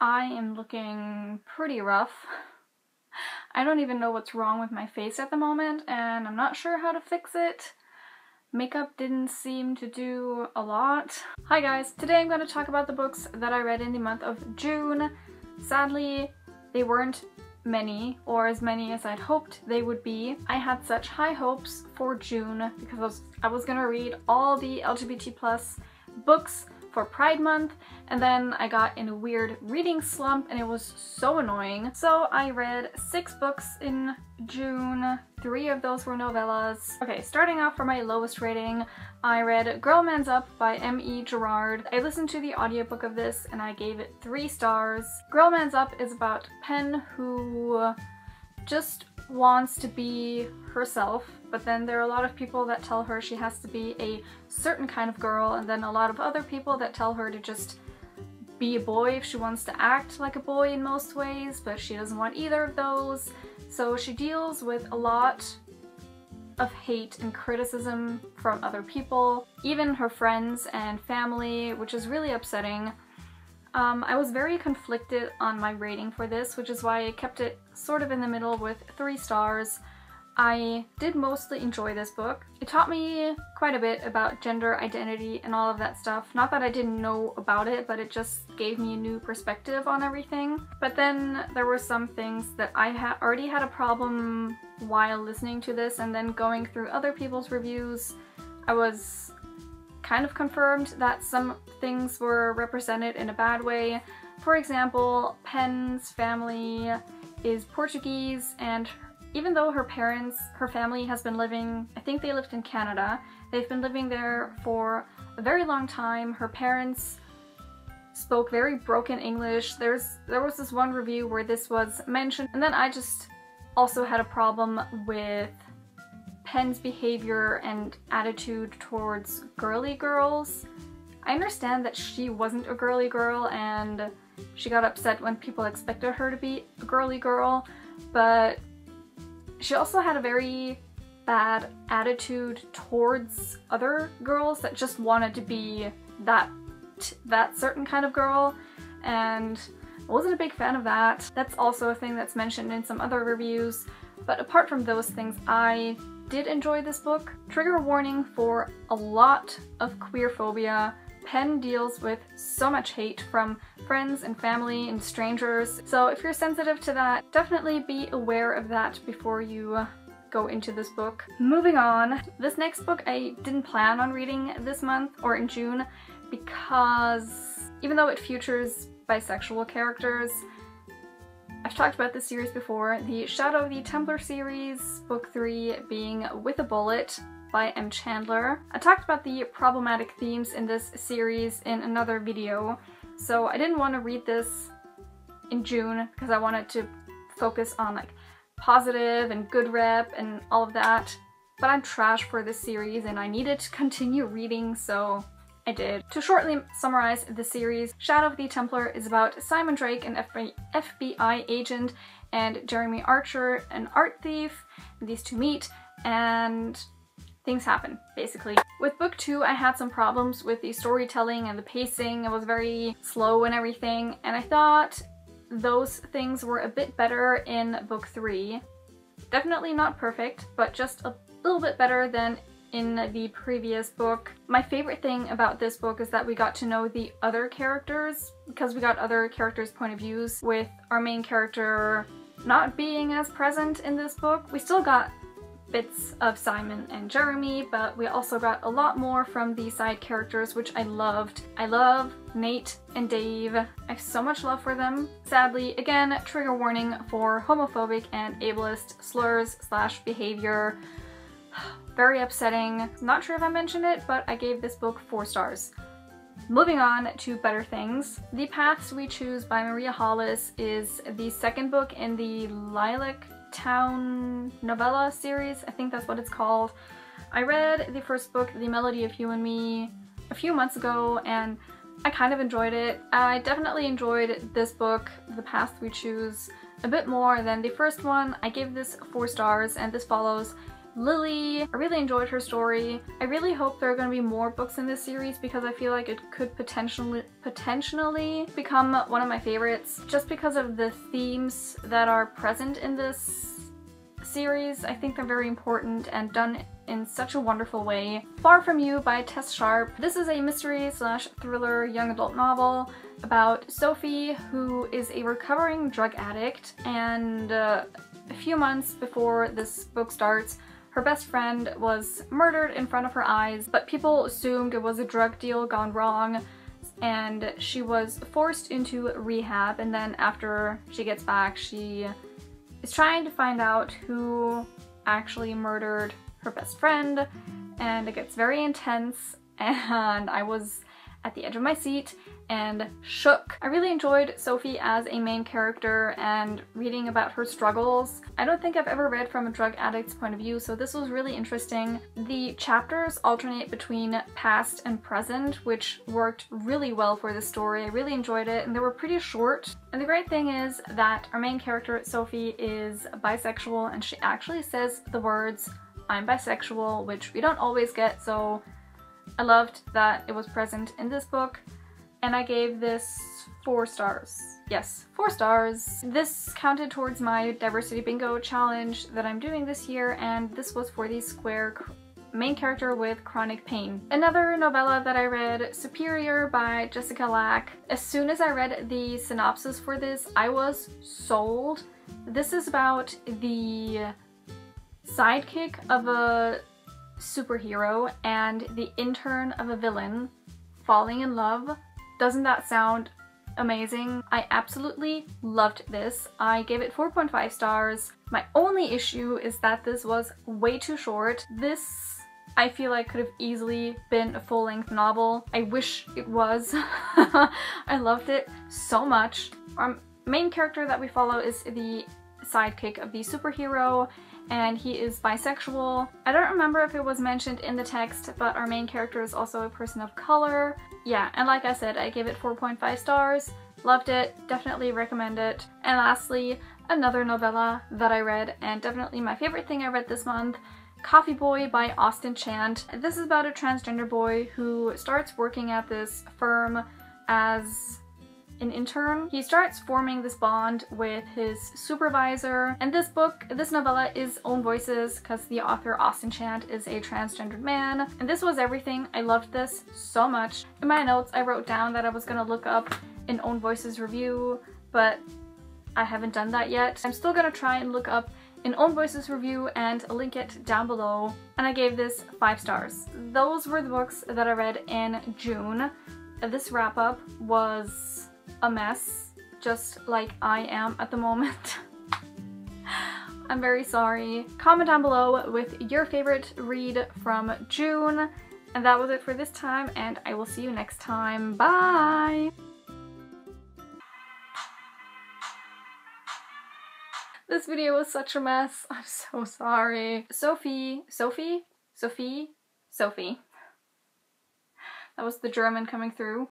I am looking pretty rough. I don't even know what's wrong with my face at the moment, and I'm not sure how to fix it. Makeup didn't seem to do a lot. Hi guys, today I'm going to talk about the books that I read in the month of June. Sadly, they weren't many, or as many as I'd hoped they would be. I had such high hopes for June because I was gonna read all the LGBT+ books for Pride Month, and then I got in a weird reading slump and it was so annoying. So I read 6 books in June. 3 of those were novellas. Okay, starting off for my lowest rating, I read Girl Man's Up by M.E. Gerard. I listened to the audiobook of this and I gave it 3 stars. Girl Man's Up is about Pen, who just wants to be herself, but then there are a lot of people that tell her she has to be a certain kind of girl, and then a lot of other people that tell her to just be a boy if she wants to act like a boy in most ways, but she doesn't want either of those. So she deals with a lot of hate and criticism from other people, even her friends and family, which is really upsetting. I was very conflicted on my rating for this, which is why I kept it sort of in the middle with 3 stars. I did mostly enjoy this book. It taught me quite a bit about gender identity and all of that stuff. Not that I didn't know about it, but it just gave me a new perspective on everything. But then there were some things that I already had a problem while listening to this, and then going through other people's reviews, I was kind of confirmed that some things were represented in a bad way. For example, Pen's family is Portuguese, and even though her family has been living, I think they lived in Canada, they've been living there for a very long time. Her parents spoke very broken English. There was this one review where this was mentioned, and then I just also had a problem with Pen's behavior and attitude towards girly girls. I understand that she wasn't a girly girl and she got upset when people expected her to be a girly girl, but she also had a very bad attitude towards other girls that just wanted to be that certain kind of girl, and I wasn't a big fan of that. That's also a thing that's mentioned in some other reviews, but apart from those things, I did enjoy this book. Trigger warning for a lot of queer phobia. Pen deals with so much hate from friends and family and strangers, so if you're sensitive to that, definitely be aware of that before you go into this book. Moving on, this next book I didn't plan on reading this month or in June because even though it features bisexual characters, I've talked about this series before, the Shadow of the Templar series, book 3 being With a Bullet by M. Chandler. I talked about the problematic themes in this series in another video, so I didn't want to read this in June because I wanted to focus on like positive and good rep and all of that, but I'm trash for this series and I needed to continue reading, so I did. To shortly summarize the series, Shadow of the Templar is about Simon Drake, an FBI agent, and Jeremy Archer, an art thief. These two meet and things happen, basically. With book 2, I had some problems with the storytelling and the pacing. It was very slow and everything, and I thought those things were a bit better in book 3. Definitely not perfect, but just a little bit better than in the previous book. My favorite thing about this book is that we got to know the other characters, because we got other characters' point of views, with our main character not being as present in this book. We still got bits of Simon and Jeremy, but we also got a lot more from the side characters, which I loved. I love Nate and Dave. I have so much love for them. Sadly, again, trigger warning for homophobic and ableist slurs / behavior. Very upsetting. Not sure if I mentioned it, but I gave this book 4 stars. Moving on to better things. The Paths We Choose by Maria Hollis is the second book in the Lilac Town novella series. I think that's what it's called. I read the first book, The Melody of You and Me, a few months ago, and I kind of enjoyed it. I definitely enjoyed this book, The Paths We Choose, a bit more than the first one. I gave this 4 stars, and this follows Lily. I really enjoyed her story. I really hope there are going to be more books in this series because I feel like it could potentially become one of my favorites just because of the themes that are present in this series. I think they're very important and done in such a wonderful way. Far From You by Tess Sharpe. This is a mystery/thriller young adult novel about Sophie, who is a recovering drug addict, and a few months before this book starts, her best friend was murdered in front of her eyes, but people assumed it was a drug deal gone wrong, and she was forced into rehab, and then after she gets back, she is trying to find out who actually murdered her best friend, and it gets very intense, and I was at the edge of my seat and shook. I really enjoyed Sophie as a main character and reading about her struggles. I don't think I've ever read from a drug addict's point of view, so this was really interesting. The chapters alternate between past and present, which worked really well for this story. I really enjoyed it, and they were pretty short. And the great thing is that our main character, Sophie, is bisexual, and she actually says the words, "I'm bisexual," which we don't always get, so I loved that it was present in this book. And I gave this 4 stars. Yes, 4 stars. This counted towards my diversity bingo challenge that I'm doing this year, and this was for the square main character with chronic pain. Another novella that I read, Superior by Jessica Lack. As soon as I read the synopsis for this, I was sold. This is about the sidekick of a superhero and the intern of a villain falling in love. Doesn't that sound amazing? I absolutely loved this. I gave it 4.5 stars. My only issue is that this was way too short. This, I feel like, could have easily been a full-length novel. I wish it was. I loved it so much. Our main character that we follow is the sidekick of the superhero, and he is bisexual. I don't remember if it was mentioned in the text, but our main character is also a person of color. Yeah, and like I said, I gave it 4.5 stars. Loved it, definitely recommend it. And lastly, another novella that I read, and definitely my favorite thing I read this month, Coffee Boy by Austin Chant. This is about a transgender boy who starts working at this firm as an intern. He starts forming this bond with his supervisor, and this novella is own voices because the author Austin Chant is a transgendered man, and this was everything. I loved this so much. In my notes I wrote down that I was gonna look up an own voices review, but I haven't done that yet. I'm still gonna try and look up an own voices review and link it down below, and I gave this 5 stars. Those were the books that I read in June. This wrap up was a mess, just like I am at the moment. I'm very sorry. Comment down below with your favorite read from June. And that was it for this time, and I will see you next time. Bye! This video was such a mess. I'm so sorry. Sophie. That was the German coming through.